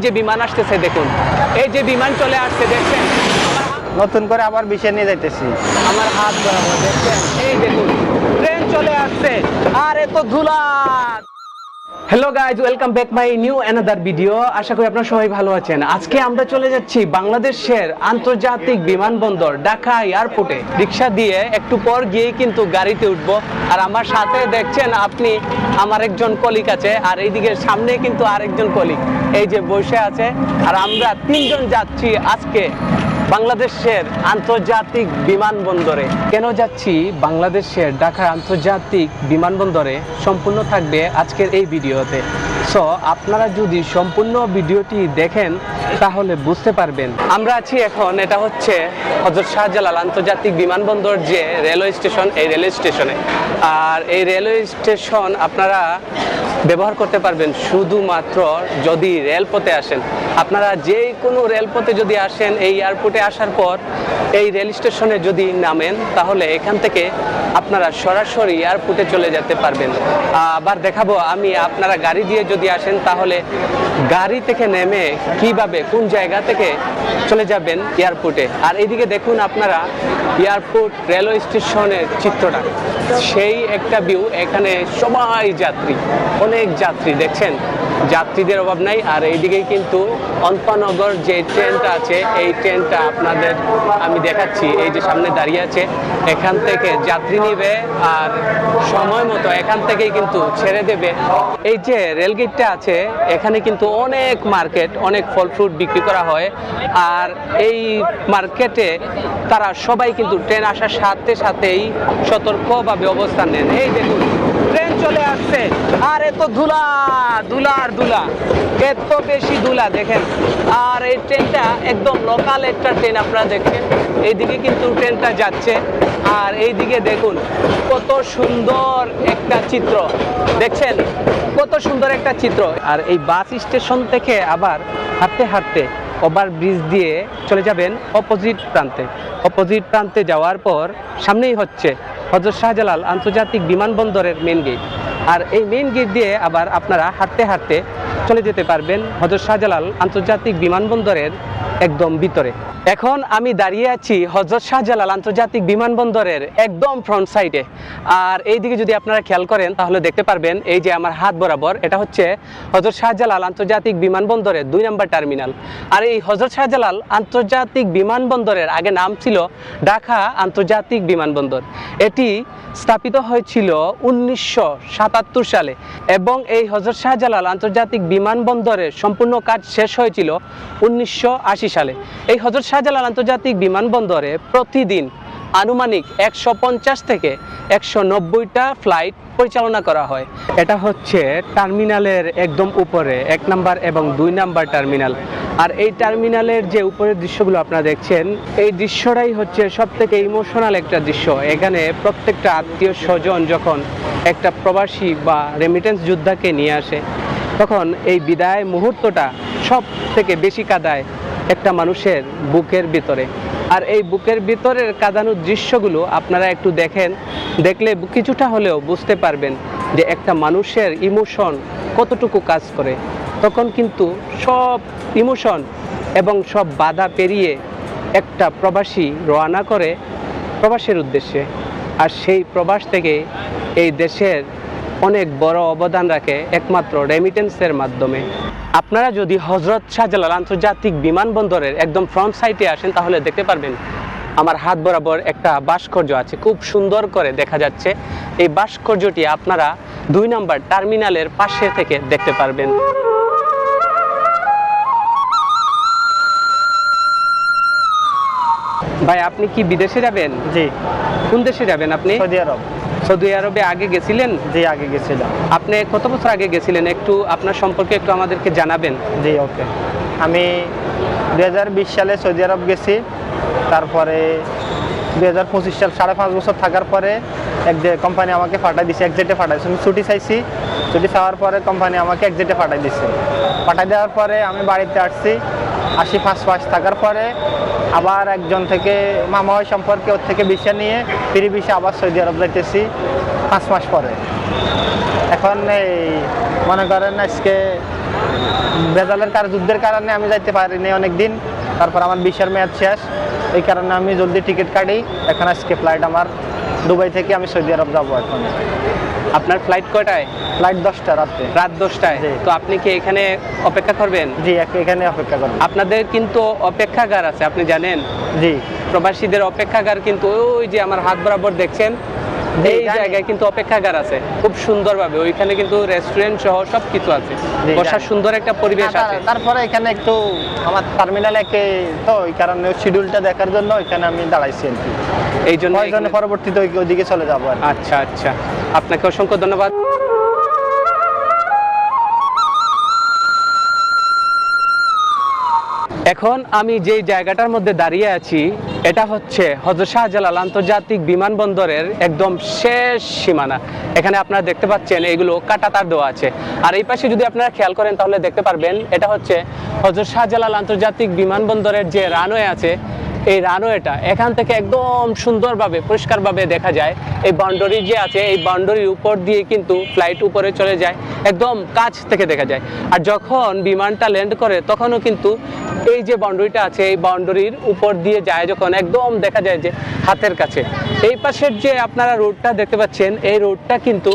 যে বিমান আসতেছে দেখুন, এই যে বিমান চলে আসছে দেখছেন, নতুন করে আবার বিষয় নিয়ে যাইতেছি। আমার হাত বরাবর দেখছেন, এই দেখুন ট্রেন চলে আসছে আর এত ধুলা। Hello guys, welcome back my new another video. আশা করি আপনারা সবাই ভালো আছেন। আজকে আমরা চলে যাচ্ছি বাংলাদেশের আন্তর্জাতিক বিমানবন্দর ঢাকা এয়ারপোর্টে। রিক্সা দিয়ে একটু পর গিয়েই কিন্তু গাড়িতে উঠবো। আর আমার সাথে দেখছেন আপনি আমার একজন কলিগ আছে, আর এইদিকে সামনে কিন্তু আরেকজন কলিগ এই যে বসে আছে। আর আমরা তিনজন যাচ্ছি আজকে বাংলাদেশের আন্তর্জাতিক বিমানবন্দরে। কেন যাচ্ছি বাংলাদেশের ঢাকা আন্তর্জাতিক বিমানবন্দরে সম্পূর্ণ থাকবে আজকের এই ভিডিওতে। সো আপনারা যদি সম্পূর্ণ ভিডিওটি দেখেন তাহলে বুঝতে পারবেন। আমরা আছি এখন, এটা হচ্ছে হযরত শাহজালাল আন্তর্জাতিক বিমানবন্দর যে রেলওয়ে স্টেশন, এই রেলওয়ে স্টেশনে। আর এই রেলওয়ে স্টেশন আপনারা ব্যবহার করতে পারবেন শুধুমাত্র যদি রেলপথে আসেন। আপনারা যে কোনো রেলপথে যদি আসেন, এই এয়ারপোর্টে আসার পর এই রেল স্টেশনে যদি নামেন তাহলে এখান থেকে আপনারা সরাসরি এয়ারপোর্টে চলে যেতে পারবেন। আবার দেখাবো আমি, আপনারা গাড়ি দিয়ে যদি আসেন তাহলে গাড়ি থেকে নেমে কিভাবে কোন জায়গা থেকে চলে যাবেন এয়ারপোর্টে। আর এইদিকে দেখুন আপনারা এয়ারপোর্ট রেলওয়ে স্টেশনের চিত্রটা, সেই একটা ভিউ। এখানে সবাই যাত্রী, অনেক যাত্রী দেখছেন, যাত্রীদের অভাব নাই। আর এইদিকেই কিন্তু অন্তনগর যে ট্রেনটা আছে, এই ট্রেনটা আপনাদের আমি দেখাচ্ছি, এই যে সামনে দাঁড়িয়ে আছে। এখান থেকে যাত্রী নিবে আর সময় মতো এখান থেকেই কিন্তু ছেড়ে দেবে। এই যে রেলগেটটা আছে, এখানে কিন্তু অনেক মার্কেট, অনেক ফল ফ্রুট বিক্রি করা হয়। আর এই মার্কেটে তারা সবাই কিন্তু ট্রেন আসার সাথে সাথেই সতর্কভাবে অবস্থান নেন। এই দেখুন ট্রেন চলে আসছে আর এত ধুলা, ধুলা আর ধুলা, এত বেশি ধুলা দেখেন। আর এই ট্রেনটা একদম লোকাল একটা ট্রেন, আপনারা দেখছেন এইদিকে কিন্তু ট্রেনটা যাচ্ছে। আর এইদিকে দেখুন কত সুন্দর একটা চিত্র দেখছেন, কত সুন্দর একটা চিত্র। আর এই বাস স্টেশন থেকে আবার হাঁটতে হাঁটতে ওভার ব্রিজ দিয়ে চলে যাবেন অপোজিট প্রান্তে। অপোজিট প্রান্তে যাওয়ার পর সামনেই হচ্ছে হযরত শাহজালাল আন্তর্জাতিক বিমানবন্দরের মেন গেট। আর এই মেন গেট দিয়ে আবার আপনারা হাঁটতে হাঁটতে চলে যেতে পারবেন হযরত শাহজালাল আন্তর্জাতিক বিমানবন্দরের একদম ভিতরে। এখন আমি দাঁড়িয়ে আছি হযরত শাহজালাল আন্তর্জাতিক বিমানবন্দরের একদম ফ্রন্ট সাইডে। আর এইদিকে যদি আপনারা খেয়াল করেন তাহলে দেখতে পারবেন, এই যে আমার হাত বরাবর, এটা হচ্ছে হযরত শাহজালাল আন্তর্জাতিক বিমানবন্দরের 2 নম্বর টার্মিনাল। আর এই হযরত শাহজালাল আন্তর্জাতিক বিমানবন্দরের আগে নাম ছিল ঢাকা আন্তর্জাতিক বিমানবন্দর। এটি স্থাপিত হয়েছিল 1977 সালে এবং এই হযরত শাহজালাল আন্তর্জাতিক বিমানবন্দরের সম্পূর্ণ কাজ শেষ হয়েছিল 1980 সালে। এই হযরত শাহজালাল আন্তর্জাতিক বিমানবন্দরে প্রতিদিন আনুমানিক 150 থেকে 190টা ফ্লাইট পরিচালনা করা হয়। এটা হচ্ছে টার্মিনালের একদম উপরে 1 নম্বর এবং 2 নম্বর টার্মিনাল। আর এই টার্মিনালের যে উপরের দৃশ্যগুলো আপনারা দেখছেন, এই দৃশ্যটাই হচ্ছে সবথেকে ইমোশনাল একটা দৃশ্য। এখানে প্রত্যেকটা আত্মীয় স্বজন যখন একটা প্রবাসী বা রেমিটেন্স যোদ্ধাকে নিয়ে আসে, তখন এই বিদায় মুহূর্তটা সব থেকে বেশি কাঁদায় একটা মানুষের বুকের ভিতরে। আর এই বুকের ভিতরের কাঁদানোর দৃশ্যগুলো আপনারা একটু দেখেন, দেখলে কিছুটা হলেও বুঝতে পারবেন যে একটা মানুষের ইমোশন কতটুকু কাজ করে। তখন কিন্তু সব ইমোশন এবং সব বাধা পেরিয়ে একটা প্রবাসী রওনা করে প্রবাসের উদ্দেশ্যে। আর সেই প্রবাস থেকে এই দেশের অনেক বড় অবদান রাখে একমাত্র রেমিটেন্সের মাধ্যমে। আপনারা যদি হযরত শাহজালাল আন্তর্জাতিক বিমানবন্দরের একদম ফ্রন্ট সাইডে আসেন তাহলে দেখতে পারবেন আমার হাত বরাবর একটা ভাস্কর্য আছে, খুব সুন্দর করে দেখা যাচ্ছে। এই ভাস্কর্যটি আপনারা 2 নম্বর টার্মিনালের পাশে থেকে দেখতে পারবেন। ভাই, আপনি কি বিদেশে যাবেন? জি। কোন দেশে যাবেন আপনি? সৌদি আরব। সৌদি আরবে আগে গেছিলেন? জি, আগে গেছিলাম। আপনি কত বছর আগে গেছিলেন? একটু আপনার সম্পর্কে একটু আমাদেরকে জানাবেন। জি, ওকে। আমি 2020 সালে সৌদি আরব গেছি। তারপরে 2025 সাল 5.5 বছর থাকার পরে কোম্পানি আমাকে পাঠাই দিছে, এক্সিটে পাঠাইছে। আমি ছুটি চাইছি, ছুটি চাওয়ার পরে কোম্পানি আমাকে এক্সিটে পাঠাই দিছে। পাঠাই দেওয়ার পরে আমি বাড়িতে আসছি। 5 মাস থাকার পরে আবার একজন থেকে মামা হয় সম্পর্কে, ওর থেকে ভিসা নিয়ে ফ্রি ভিসা আবার সৌদি আরব যাইতেছি 5 মাস পরে। এখন এই মনে করেন আজকে ভেজালের যুদ্ধের কারণে আমি যাইতে পারিনি অনেক দিন। তারপর আমার ভিসার মেয়াদ শেষ, এই কারণে আমি জলদি টিকিট কাটি। এখন আজকে ফ্লাইট আমার দুবাই থেকে আমি সৌদি আরব যাবো। এখন আপনার ফ্লাইট কয়টায়? ফ্লাইট 10টা রাতে। রাত 10টায়। জি। তো আপনি কি এখানে অপেক্ষা করবেন? জি, এখানে অপেক্ষা করবো। আপনাদের কিন্তু অপেক্ষাগার আছে, আপনি জানেন? জি, প্রবাসীদের অপেক্ষাগার কিন্তু ওই যে আমার হাত বরাবর দেখছেন, এই জানি। জায়গায় কিন্তু অপেক্ষাগার আছে খুব সুন্দরভাবে। ওইখানে কিন্তু রেস্টুরেন্ট সহ সবকিছু আছে, জি, বসার জানি। সুন্দর একটা পরিবেশ আছে। তারপরে এখানে একটু আমার টার্মিনাল একে তো ওই কারণে শিডিউলটা দেখার জন্য এখানে আমি দাঁড়াইছি আর কি। এই জন্য প্রয়োজনে পরবর্তীতে ওইদিকে চলে যাবো আর কি। আচ্ছা আচ্ছা, আপনাকে অসংখ্য ধন্যবাদ। এখন আমি যে জায়গাটার মধ্যে দাঁড়িয়ে আছি এটা হচ্ছে হযরত শাহজালাল আন্তর্জাতিক বিমানবন্দরের একদম শেষ সীমানা। এখানে আপনারা দেখতে পাচ্ছেন এগুলো কাঁটাতার দেওয়া আছে। আর এই পাশে যদি আপনারা খেয়াল করেন তাহলে দেখতে পারবেন এটা হচ্ছে হযরত শাহজালাল আন্তর্জাতিক বিমানবন্দরের যে রানওয়ে আছে, এই রানওয়েটা এখান থেকে একদম সুন্দরভাবে পরিষ্কারভাবে দেখা যায়। এই বাউন্ডারি যে আছে, এই বাউন্ডারির উপর দিয়ে কিন্তু ফ্লাইট উপরে চলে যায়, একদম কাছ থেকে দেখা যায়। আর যখন বিমানটা ল্যান্ড করে তখনও কিন্তু এই যে বাউন্ডারিটা আছে, এই বাউন্ডারির উপর দিয়ে যায় যখন একদম দেখা যায় যে হাতের কাছে। এই পাশের যে আপনারা রোডটা দেখতে পাচ্ছেন, এই রোডটা কিন্তু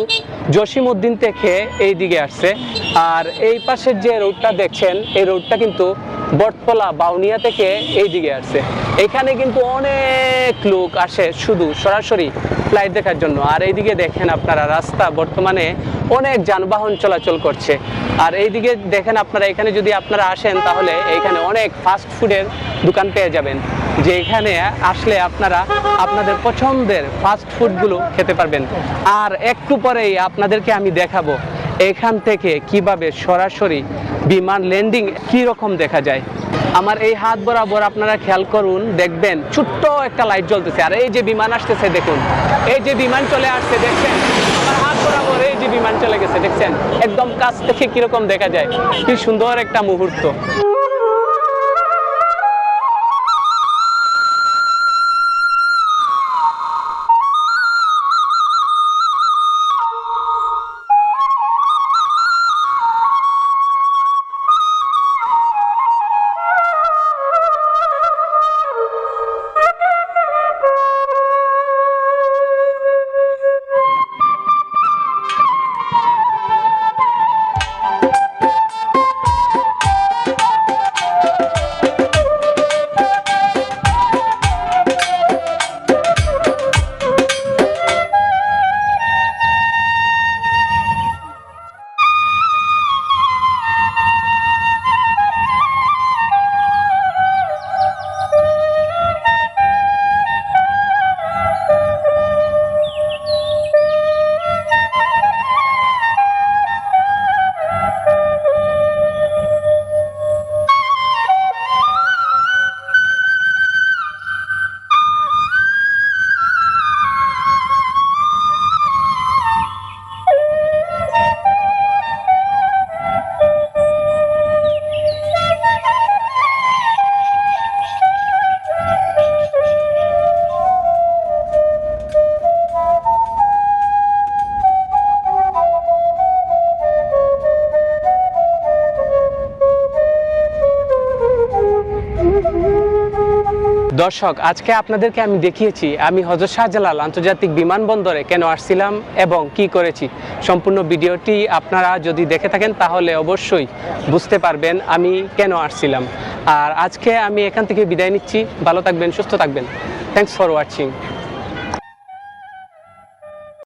জসিমউদ্দিন থেকে এই দিকে আসছে। আর এই পাশের যে রোডটা দেখছেন, এই রোডটা কিন্তু বটতলা বাউনিয়া থেকে এই দিকে আসছে। এখানে কিন্তু অনেক লোক আসে শুধু সরাসরি ফ্লাইট দেখার জন্য। আর এইদিকে দেখেন আপনারা রাস্তা বর্তমানে অনেক যানবাহন চলাচল করছে। আর এইদিকে দেখেন আপনারা, এখানে যদি আপনারা আসেন তাহলে এখানে অনেক ফাস্ট ফুডের দোকান পেয়ে যাবেন, যে এখানে আসলে আপনারা আপনাদের পছন্দের ফাস্ট ফুডগুলো খেতে পারবেন। আর একটু পরেই আপনাদেরকে আমি দেখাবো এখান থেকে কিভাবে সরাসরি বিমান ল্যান্ডিং কি রকম দেখা যায়। আমার এই হাত বরাবর আপনারা খেয়াল করুন, দেখবেন ছোট্ট একটা লাইট জ্বলতেছে। আর এই যে বিমান আসতেছে দেখুন, এই যে বিমান চলে আসছে দেখছেন, আমার হাত বরাবর এই যে বিমান চলে গেছে দেখছেন, একদম কাছ থেকে কিরকম দেখা যায়, কি সুন্দর একটা মুহূর্ত। দর্শক, আজকে আপনাদেরকে আমি দেখিয়েছি আমি হযরত শাহজালাল আন্তর্জাতিক বিমানবন্দরে কেন আসছিলাম এবং কি করেছি। সম্পূর্ণ ভিডিওটি আপনারা যদি দেখে থাকেন তাহলে অবশ্যই বুঝতে পারবেন আমি কেন আসছিলাম। আর আজকে আমি এখান থেকে বিদায় নিচ্ছি। ভালো থাকবেন, সুস্থ থাকবেন। Thanks for watching.